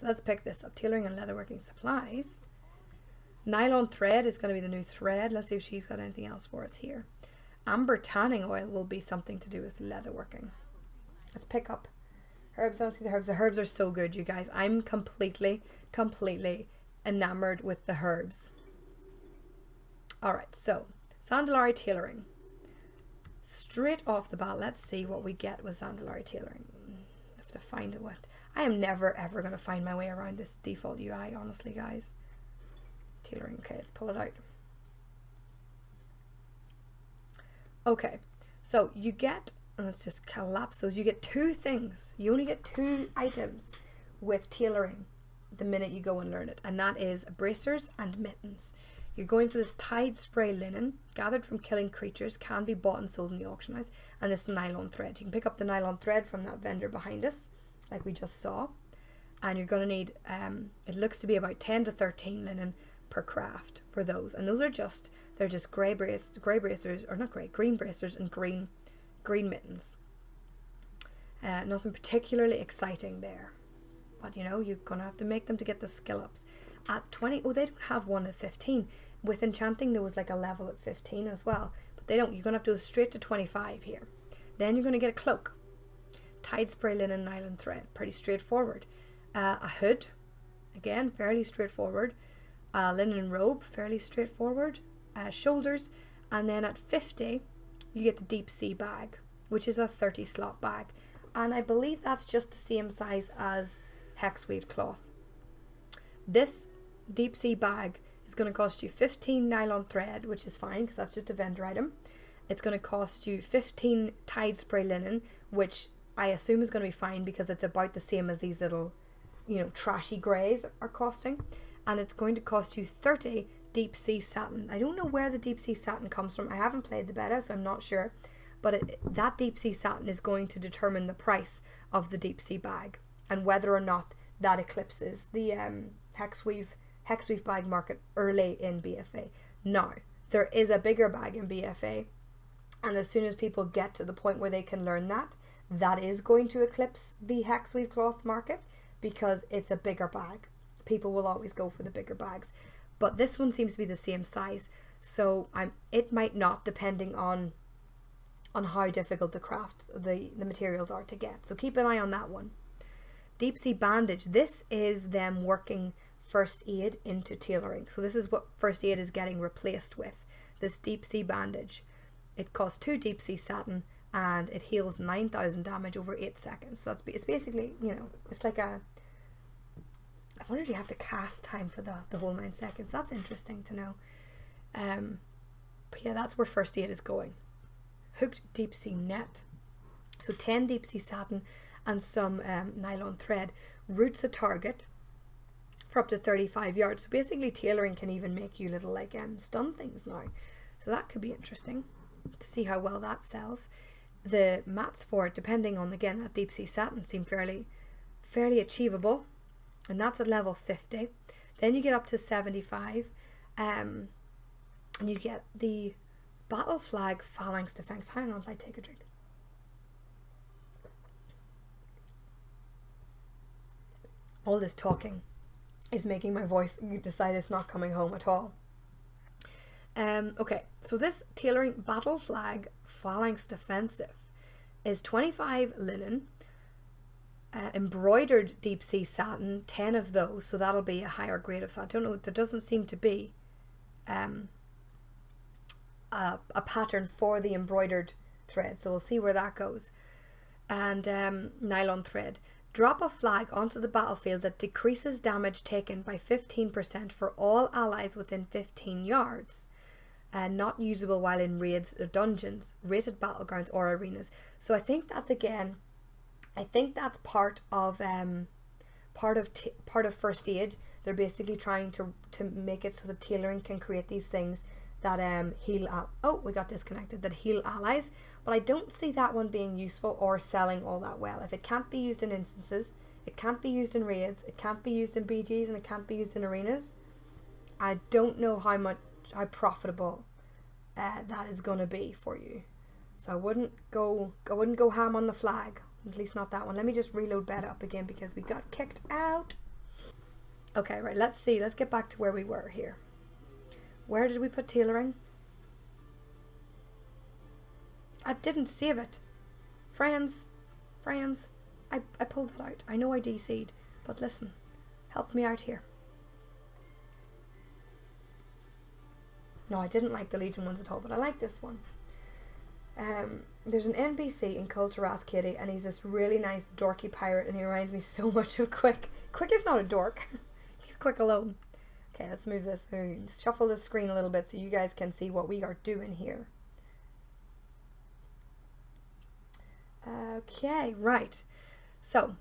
So let's pick this up. Tailoring and leatherworking supplies. Nylon thread is going to be the new thread. Let's see if she's got anything else for us here. Amber tanning oil will be something to do with leatherworking. Let's pick up herbs. Let's see the herbs. The herbs are so good, you guys. I'm completely enamored with the herbs. Alright, so Sandalari tailoring. Straight off the bat, let's see what we get with Sandalari tailoring. I have to find it. I am never ever going to find my way around this default UI, honestly, guys. Tailoring. Okay, let's pull it out. Okay, so you get, let's just collapse those. You get two things. You only get two items with tailoring the minute you go and learn it, and that is bracers and mittens. You're going for this Tide spray linen gathered from killing creatures, can be bought and sold in the auction house, and this nylon thread. You can pick up the nylon thread from that vendor behind us, like we just saw, and you're going to need, it looks to be about 10 to 13 linen per craft for those, and those are just, they're just green bracers and green mittens. Nothing particularly exciting there, but you know, you're gonna have to make them to get the skill ups. At 20, oh, they don't have one at 15. With enchanting there was like a level at 15 as well, but they don't. You're gonna have to go straight to 25 here. Then you're gonna get a cloak, Tide spray linen nylon thread, pretty straightforward. A hood, again fairly straightforward. Linen robe, fairly straightforward. Shoulders, and then at 50 you get the deep sea bag, which is a 30 slot bag, and I believe that's just the same size as hex weave cloth. This deep sea bag is going to cost you 15 nylon thread, which is fine because that's just a vendor item. It's going to cost you 15 Tide spray linen, which I assume is going to be fine because it's about the same as these little, you know, trashy greys are costing. And it's going to cost you 30 deep sea satin. I don't know where the deep sea satin comes from. I haven't played the beta, so I'm not sure, but that deep sea satin is going to determine the price of the deep sea bag and whether or not that eclipses the hex weave bag market early in BFA. Now there is a bigger bag in BFA, and as soon as people get to the point where they can learn that is going to eclipse the hex weave cloth market because it's a bigger bag. People will always go for the bigger bags, but this one seems to be the same size, so it might not, depending on how difficult the materials are to get, so keep an eye on that one. Deep sea bandage, this is them working first aid into tailoring, so this is what first aid is getting replaced with, this deep sea bandage. It costs 2 deep sea satin and it heals 9,000 damage over 8 seconds, so it's basically, you know, it's like a, I wonder if you have to cast time for the whole 9 seconds. That's interesting to know. But yeah, that's where first aid is going. Hooked deep sea net. So 10 deep sea satin and some nylon thread. Roots a target for up to 35 yards. So basically tailoring can even make you little like stun things now. So that could be interesting to see how well that sells. The mats for it, depending on, again, that deep sea satin, seem fairly achievable. And that's at level 50. Then you get up to 75, and you get the battle flag phalanx defense. Hang on, I take a drink. All this talking is making my voice decide it's not coming home at all. Okay, so this tailoring battle flag phalanx defensive is 25 linen. Embroidered deep sea satin, 10 of those, so that'll be a higher grade of satin. I don't know, there doesn't seem to be a pattern for the embroidered thread, so we'll see where that goes. And nylon thread. Drop a flag onto the battlefield that decreases damage taken by 15% for all allies within 15 yards. Not usable while in raids or dungeons, rated battlegrounds or arenas. So I think that's, again, I think that's part of first aid. They're basically trying to make it so that tailoring can create these things that heal. We got disconnected. That heal allies, but I don't see that one being useful or selling all that well. If it can't be used in instances, it can't be used in raids, it can't be used in BGs, and it can't be used in arenas. I don't know how profitable that is going to be for you. So I wouldn't go ham on the flag. At least not that one. Let me just reload beta up again because we got kicked out. Okay, right, let's see. Let's get back to where we were here. Where did we put tailoring? I didn't save it. Friends, I pulled that out. I know I DC'd, but listen, help me out here. No, I didn't like the Legion ones at all, but I like this one. There's an NPC in Culturas Kitty, and he's this really nice dorky pirate, and he reminds me so much of Quick. Quick is not a dork. Leave Quick alone. Okay, let's move this. Shuffle the screen a little bit so you guys can see what we are doing here. Okay, right. So,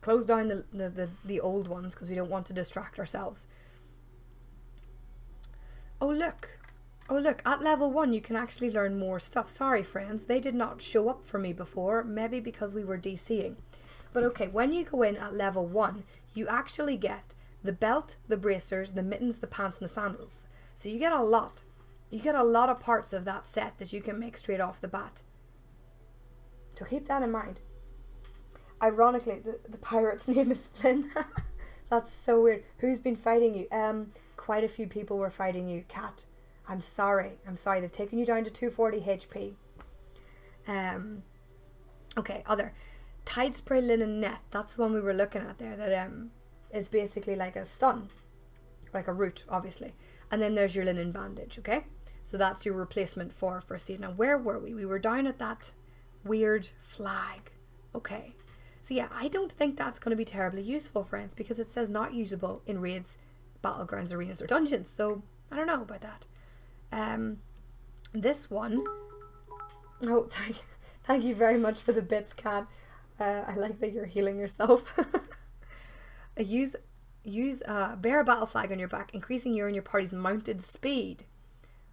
close down the old ones because we don't want to distract ourselves. Oh look, at level 1 you can actually learn more stuff. Sorry friends, they did not show up for me before, maybe because we were DCing. But okay, when you go in at level 1, you actually get the belt, the bracers, the mittens, the pants and the sandals. So you get a lot. You get a lot of parts of that set that you can make straight off the bat. So keep that in mind. Ironically, the pirate's name is Flynn. That's so weird. Who's been fighting you? Quite a few people were fighting you, Cat. I'm sorry. They've taken you down to 240 HP. Okay, other. Tide spray linen net. That's the one we were looking at there. That is basically like a stun. Like a root, obviously. And then there's your linen bandage, okay? So that's your replacement for first aid. Now, where were we? We were down at that weird flag. Okay. So yeah, I don't think that's going to be terribly useful, friends, because it says not usable in raids, battlegrounds, arenas, or dungeons. So I don't know about that. This one. Oh, thank you very much for the bits, Cat. I like that you're healing yourself. Bear a battle flag on your back, increasing your and your party's mounted speed.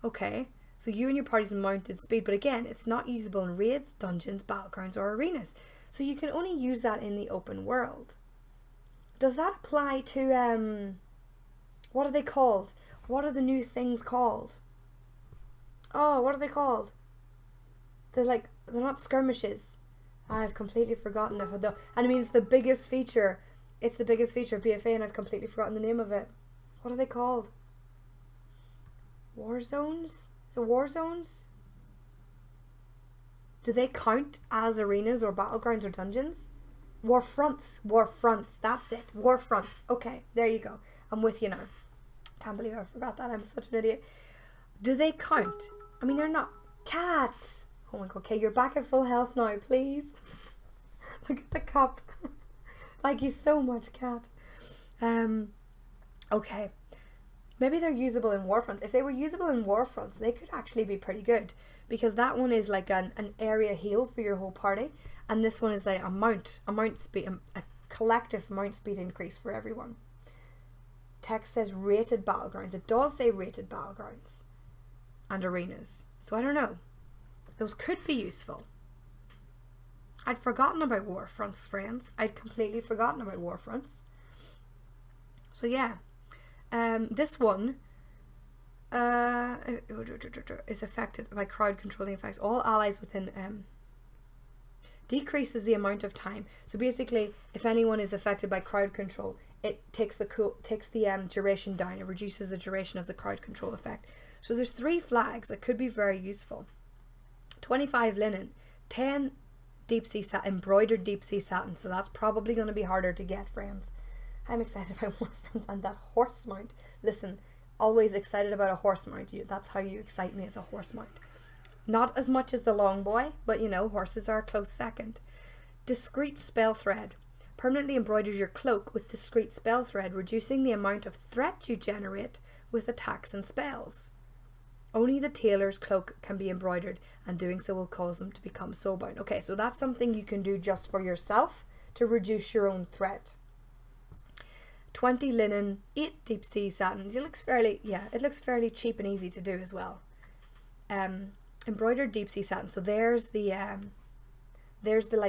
Okay, so you and your party's mounted speed, but again, it's not usable in raids, dungeons, battlegrounds, or arenas. So you can only use that in the open world. Does that apply to what are they called? What are the new things called? Oh, what are they called? They're not skirmishes. I've completely forgotten and I mean it's the biggest feature. It's the biggest feature of BFA and I've completely forgotten the name of it. What are they called? War zones? So war zones? Do they count as arenas or battlegrounds or dungeons? War fronts. That's it. War fronts. Okay, there you go. I'm with you now. Can't believe I forgot that. I'm such an idiot. Do they count? I mean, they're not. Cat. Oh my god. Okay, you're back at full health now, please. Look at the cup. Thank you so much, Cat. Okay. Maybe they're usable in Warfronts. If they were usable in Warfronts, they could actually be pretty good. Because that one is like an area heal for your whole party. And this one is like a mount speed, a collective mount speed increase for everyone. Text says rated battlegrounds. It does say rated battlegrounds and arenas. So I don't know. Those could be useful. I'd forgotten about Warfronts, friends. I'd completely forgotten about Warfronts. So yeah. This one is affected by crowd controlling effects. All allies within decreases the amount of time. So basically, if anyone is affected by crowd control, it takes the duration down. It reduces the duration of the crowd control effect. So there's 3 flags that could be very useful. 25 linen, 10 deep sea embroidered deep sea satin. So that's probably going to be harder to get, friends. I'm excited about Warfronts and that horse mount. Listen, always excited about a horse mount. That's how you excite me, as a horse mount. Not as much as the long boy, but you know, horses are a close second. Discreet spell thread. Permanently embroiders your cloak with discreet spell thread, reducing the amount of threat you generate with attacks and spells. Only the tailor's cloak can be embroidered, and doing so will cause them to become soulbound. Okay, so that's something you can do just for yourself to reduce your own threat. 20 linen, 8 deep sea satin. It looks fairly cheap and easy to do as well. Embroidered deep sea satin. So there's the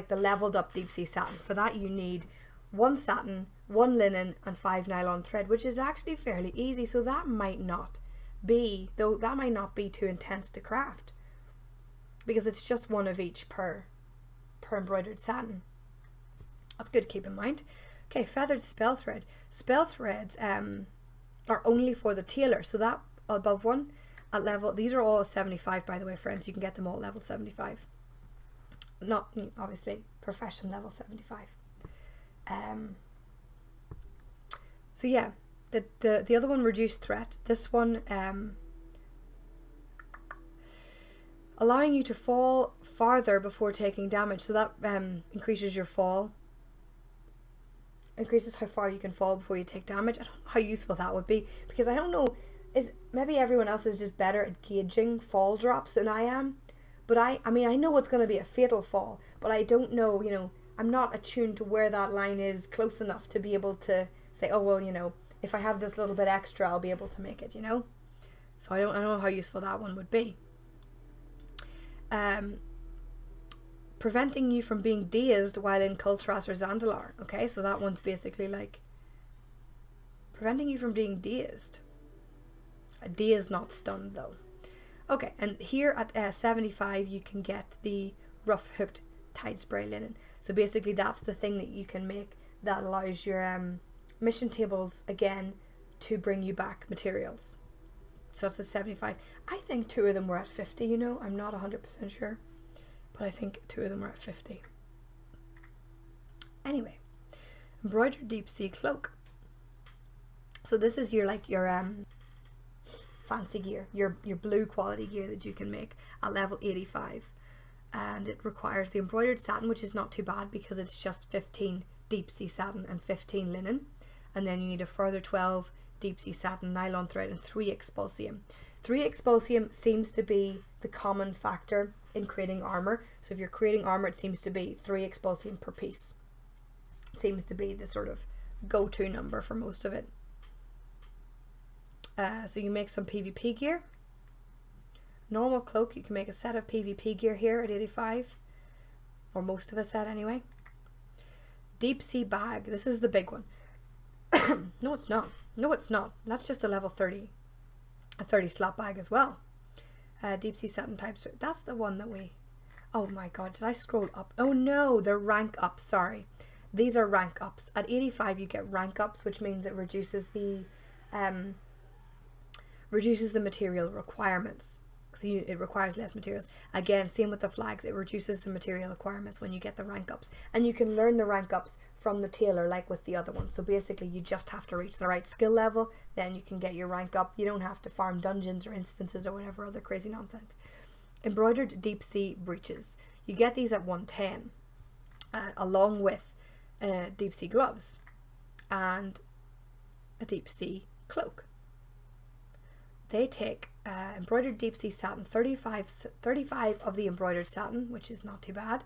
leveled up deep sea satin. For that you need 1 satin, 1 linen, and 5 nylon thread, which is actually fairly easy. So that might not be too intense to craft, because it's just 1 of each per embroidered satin. That's good to keep in mind. Okay, feathered spell thread. Spell threads are only for the tailor. So that above one at level, these are all 75 by the way, friends. You can get them all at level 75. Not obviously profession level 75. So yeah, the other one, reduced threat. This one allowing you to fall farther before taking damage. So that increases your fall. Increases how far you can fall before you take damage. I don't know how useful that would be, because I don't know, is maybe everyone else is just better at gauging fall drops than I am. But I mean, I know it's going to be a fatal fall, but I don't know, you know, I'm not attuned to where that line is close enough to be able to say, oh, well, you know, if I have this little bit extra, I'll be able to make it, you know? So I don't know how useful that one would be. Preventing you from being dazed while in Kultras or Zandalar. Okay, so that one's basically like preventing you from being dazed. A dazed, not stunned though. Okay, and here at 75 you can get the rough hooked tide spray linen. So basically that's the thing that you can make that allows your mission tables again to bring you back materials. So that's a 75. I think 2 of them were at 50, you know, I'm not 100% sure. But I think 2 of them were at 50. Anyway, embroidered deep sea cloak. So this is your fancy gear, your blue quality gear that you can make at level 85, and it requires the embroidered satin, which is not too bad because it's just 15 deep sea satin and 15 linen, and then you need a further 12 deep sea satin, nylon thread, and 3 expulsium. 3 expulsium seems to be the common factor in creating armor. So if you're creating armor, it seems to be 3 expulsium per piece. Seems to be the sort of go-to number for most of it. So you make some PvP gear. Normal cloak, you can make a set of PvP gear here at 85, or most of a set anyway. Deep sea bag, this is the big one. No, it's not. No, it's not. That's just a level 30, a 30 slot bag as well. Deep sea satin types. That's the one that we. Oh my god, did I scroll up? Oh no, they're rank ups. Sorry, these are rank ups. At 85, you get rank ups, which means it reduces the material requirements. So it requires less materials. Again, same with the flags. It reduces the material requirements when you get the rank ups, and you can learn the rank ups from the tailor, like with the other one. So basically, you just have to reach the right skill level, then you can get your rank up. You don't have to farm dungeons or instances or whatever other crazy nonsense. Embroidered deep sea breeches. You get these at 110, along with deep sea gloves and a deep sea cloak. They take embroidered deep sea satin, 35 of the embroidered satin, which is not too bad,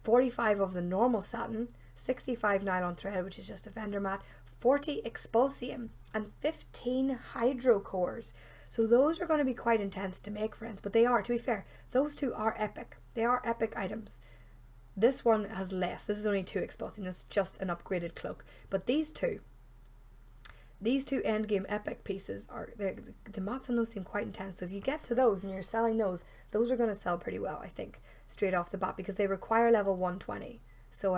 45 of the normal satin, 65 nylon thread, which is just a vendor mat, 40 expulsium, and 15 hydro cores. So those are going to be quite intense to make, friends, but they are, to be fair, those 2 are epic. They are epic items. This one has less. This is only 2 expulsium. It's just an upgraded cloak. But these two endgame epic pieces are, the mats on those seem quite intense. So if you get to those and you're selling those are going to sell pretty well, I think, straight off the bat, because they require level 120. So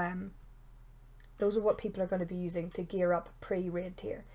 those are what people are going to be using to gear up pre-raid tier.